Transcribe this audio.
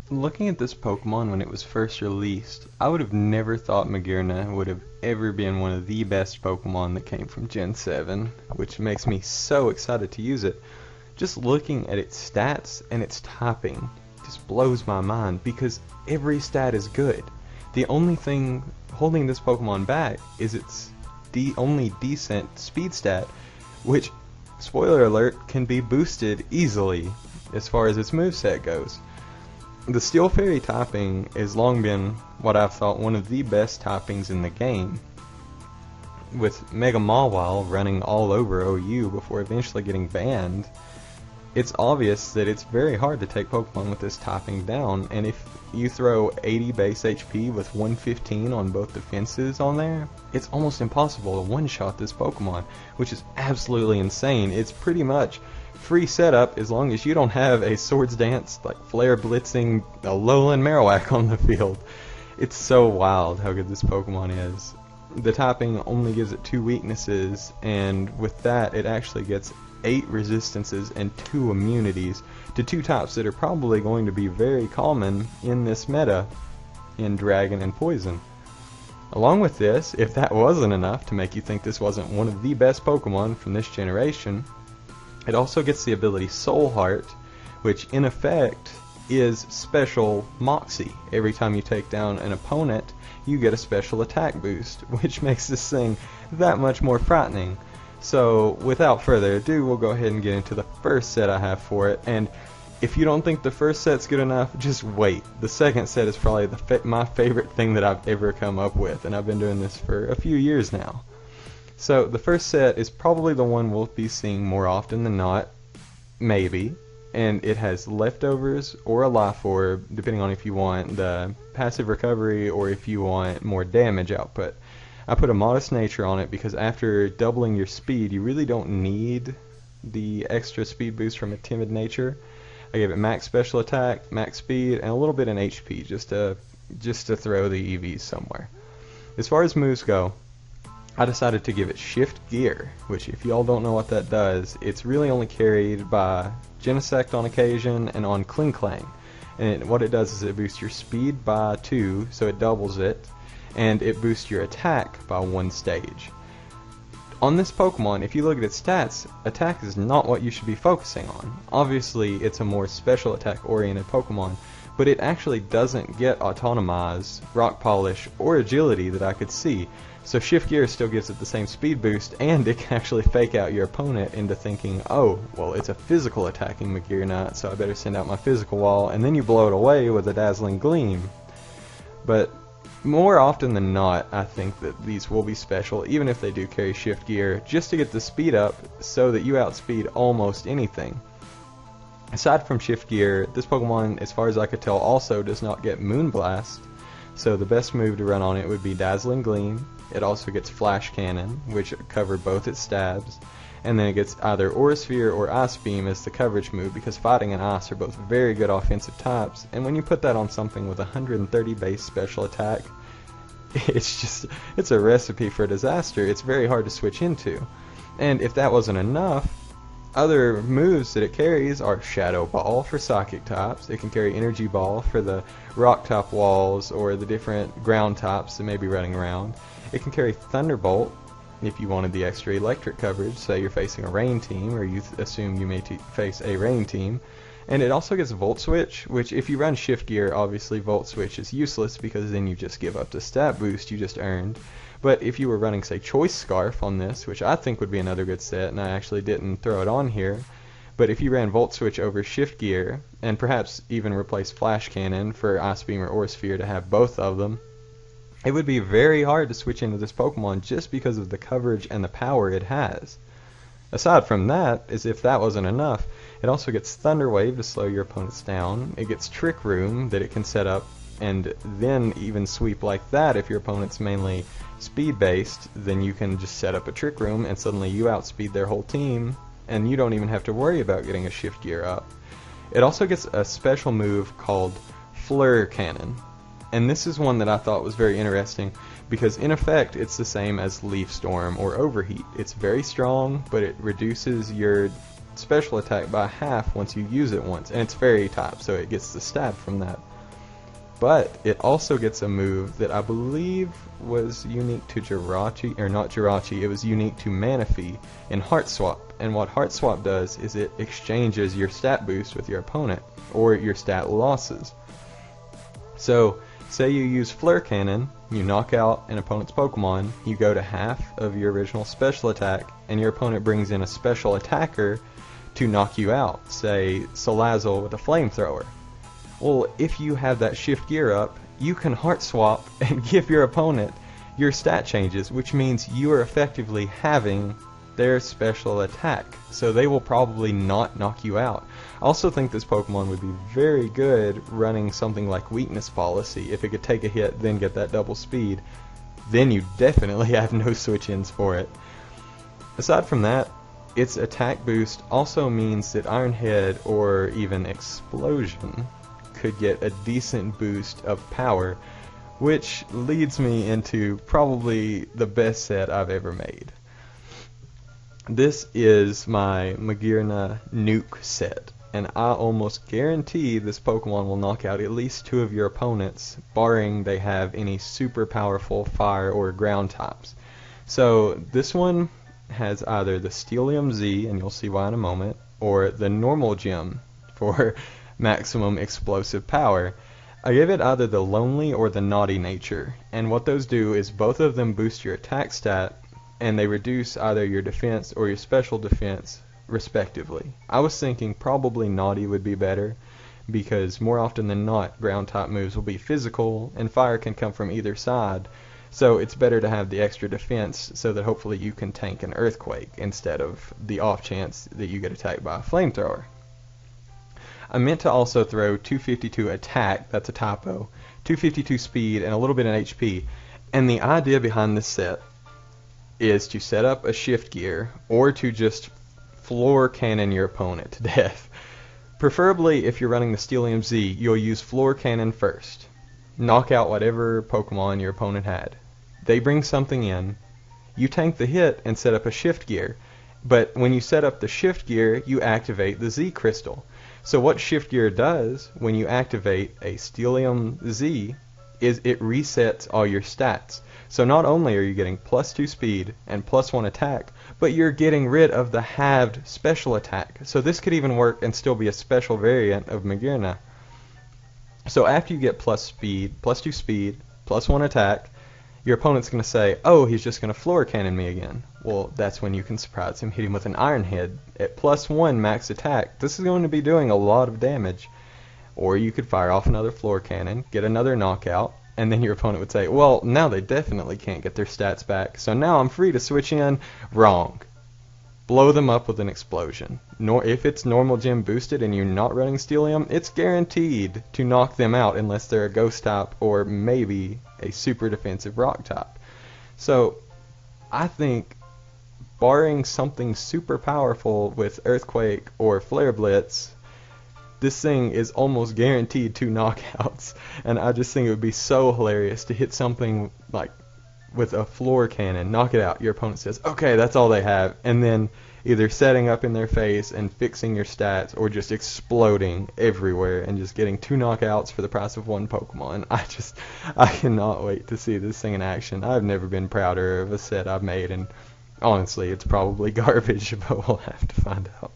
Looking at this Pokemon when it was first released, I would have never thought Magearna would have ever been one of the best Pokemon that came from Gen 7, which makes me so excited to use it. Just looking at its stats and its typing just blows my mind because every stat is good. The only thing holding this Pokemon back is its only decent speed stat, which, spoiler alert, can be boosted easily as far as its moveset goes. The Steel Fairy typing has long been what I've thought one of the best typings in the game, with Mega Mawile running all over OU before eventually getting banned. It's obvious that it's very hard to take Pokemon with this typing down, and if you throw 80 base HP with 115 on both defenses on there, it's almost impossible to one-shot this Pokemon, which is absolutely insane. It's pretty much free setup as long as you don't have a Swords Dance, like Flare Blitzing, Alolan Marowak on the field. It's so wild how good this Pokemon is. The typing only gives it 2 weaknesses, and with that it actually gets 8 resistances and 2 immunities to 2 types that are probably going to be very common in this meta in Dragon and Poison. Along with this, if that wasn't enough to make you think this wasn't one of the best Pokemon from this generation, it also gets the ability Soul Heart, which in effect is special Moxie. Every time you take down an opponent, you get a special attack boost, which makes this thing that much more frightening. So without further ado, we'll go ahead and get into the first set I have for it, and if you don't think the first set's good enough, just wait. The second set is probably my favorite thing that I've ever come up with, and I've been doing this for a few years now. So the first set is probably the one we'll be seeing more often than not, maybe, and it has Leftovers or a Life Orb, depending on if you want the passive recovery or if you want more damage output. I put a Modest Nature on it because after doubling your speed, you really don't need the extra speed boost from a Timid Nature. I gave it max special attack, max speed, and a little bit in HP just to throw the EVs somewhere. As far as moves go, I decided to give it Shift Gear, which if y'all don't know what that does, it's really only carried by Genesect on occasion and on Klinklang. And what it does is it boosts your speed by 2, so it doubles it, and it boosts your attack by 1 stage. On this Pokemon, if you look at its stats, attack is not what you should be focusing on. Obviously, it's a more special attack oriented Pokemon, but it actually doesn't get Autotomize, Rock Polish, or Agility that I could see. So Shift Gear still gives it the same speed boost, and it can actually fake out your opponent into thinking, oh, well, it's a physical attacking Magearna, so I better send out my physical wall, and then you blow it away with a Dazzling Gleam. But more often than not, I think that these will be special, even if they do carry Shift Gear, just to get the speed up so that you outspeed almost anything. Aside from Shift Gear, this Pokemon, as far as I could tell, also does not get Moonblast, so the best move to run on it would be Dazzling Gleam. It also gets Flash Cannon, which covered both its stabs, and then it gets either Aura Sphere or Ice Beam as the coverage move, because Fighting and Ice are both very good offensive types, and when you put that on something with 130 base special attack, it's a recipe for disaster. It's very hard to switch into. And if that wasn't enough, other moves that it carries are Shadow Ball for Psychic types. It can carry Energy Ball for the Rock type walls or the different ground types that may be running around. It can carry Thunderbolt if you wanted the extra electric coverage, say you're facing a rain team or you assume you may face a rain team. And it also gets Volt Switch, which if you run Shift Gear, obviously Volt Switch is useless because then you just give up the stat boost you just earned. But if you were running, say, Choice Scarf on this, which I think would be another good set, and I actually didn't throw it on here, but if you ran Volt Switch over Shift Gear, and perhaps even replace Flash Cannon for Ice Beam or Aura Sphere to have both of them, it would be very hard to switch into this Pokemon just because of the coverage and the power it has. Aside from that, as if that wasn't enough, it also gets Thunder Wave to slow your opponents down. It gets Trick Room that it can set up and then even sweep like that. If your opponent's mainly speed based, then you can just set up a Trick Room and suddenly you outspeed their whole team and you don't even have to worry about getting a Shift Gear up. It also gets a special move called Flare Cannon. And this is one that I thought was very interesting because in effect it's the same as Leaf Storm or Overheat. It's very strong, but it reduces your special attack by half once you use it once, and it's fairy type, so it gets the stab from that. But it also gets a move that I believe was unique to Jirachi, or not Jirachi, it was unique to Manaphy in Heart Swap. And what Heart Swap does is it exchanges your stat boost with your opponent, or your stat losses. So, say you use Flare Cannon, you knock out an opponent's Pokemon, you go to half of your original special attack, and your opponent brings in a special attacker to knock you out, say Salazzle with a Flamethrower. Well, if you have that shift gear up, you can Heart Swap and give your opponent your stat changes, which means you are effectively having their special attack, so they will probably not knock you out. I also think this Pokemon would be very good running something like Weakness Policy. If it could take a hit, then get that double speed, then you definitely have no switch-ins for it. Aside from that, its attack boost also means that Iron Head or even Explosion could get a decent boost of power, which leads me into probably the best set I've ever made. This is my Magearna nuke set, and I almost guarantee this Pokemon will knock out at least 2 of your opponents, barring they have any super powerful fire or ground types. So this one has either the Steelium Z, and you'll see why in a moment, or the normal gem for maximum explosive power. I gave it either the lonely or the naughty nature, and what those do is both of them boost your attack stat, and they reduce either your defense or your special defense respectively. I was thinking probably naughty would be better, because more often than not ground type moves will be physical and fire can come from either side, so it's better to have the extra defense so that hopefully you can tank an earthquake instead of the off chance that you get attacked by a flamethrower. I meant to also throw 252 attack, that's a typo, 252 speed, and a little bit in HP, and the idea behind this set is to set up a shift gear or to just floor cannon your opponent to death. Preferably, if you're running the Steelium Z, you'll use floor cannon first. Knock out whatever Pokemon your opponent had. They bring something in, you tank the hit and set up a shift gear, but when you set up the shift gear, you activate the Z crystal. So what shift gear does when you activate a Steelium Z is it resets all your stats. So not only are you getting +2 speed and +1 attack, but you're getting rid of the halved special attack. So this could even work and still be a special variant of Magearna. So after you get +2 speed, +1 attack, your opponent's going to say, oh, he's just going to floor cannon me again. Well, that's when you can surprise him, hit him with an Iron Head. At +1 max attack, this is going to be doing a lot of damage. Or you could fire off another floor cannon, get another knockout, and then your opponent would say, well, now they definitely can't get their stats back, so now I'm free to switch in. Wrong. Blow them up with an explosion. If it's normal gym boosted and you're not running Steelium, it's guaranteed to knock them out unless they're a ghost type or maybe a super defensive rock type. So I think barring something super powerful with Earthquake or Flare Blitz, this thing is almost guaranteed 2 knockouts, and I just think it would be so hilarious to hit something like with a floor cannon, knock it out, your opponent says, okay, that's all they have, and then either setting up in their face and fixing your stats, or just exploding everywhere and just getting 2 knockouts for the price of 1 Pokemon. I cannot wait to see this thing in action. I've never been prouder of a set I've made, and honestly, it's probably garbage, but we'll have to find out.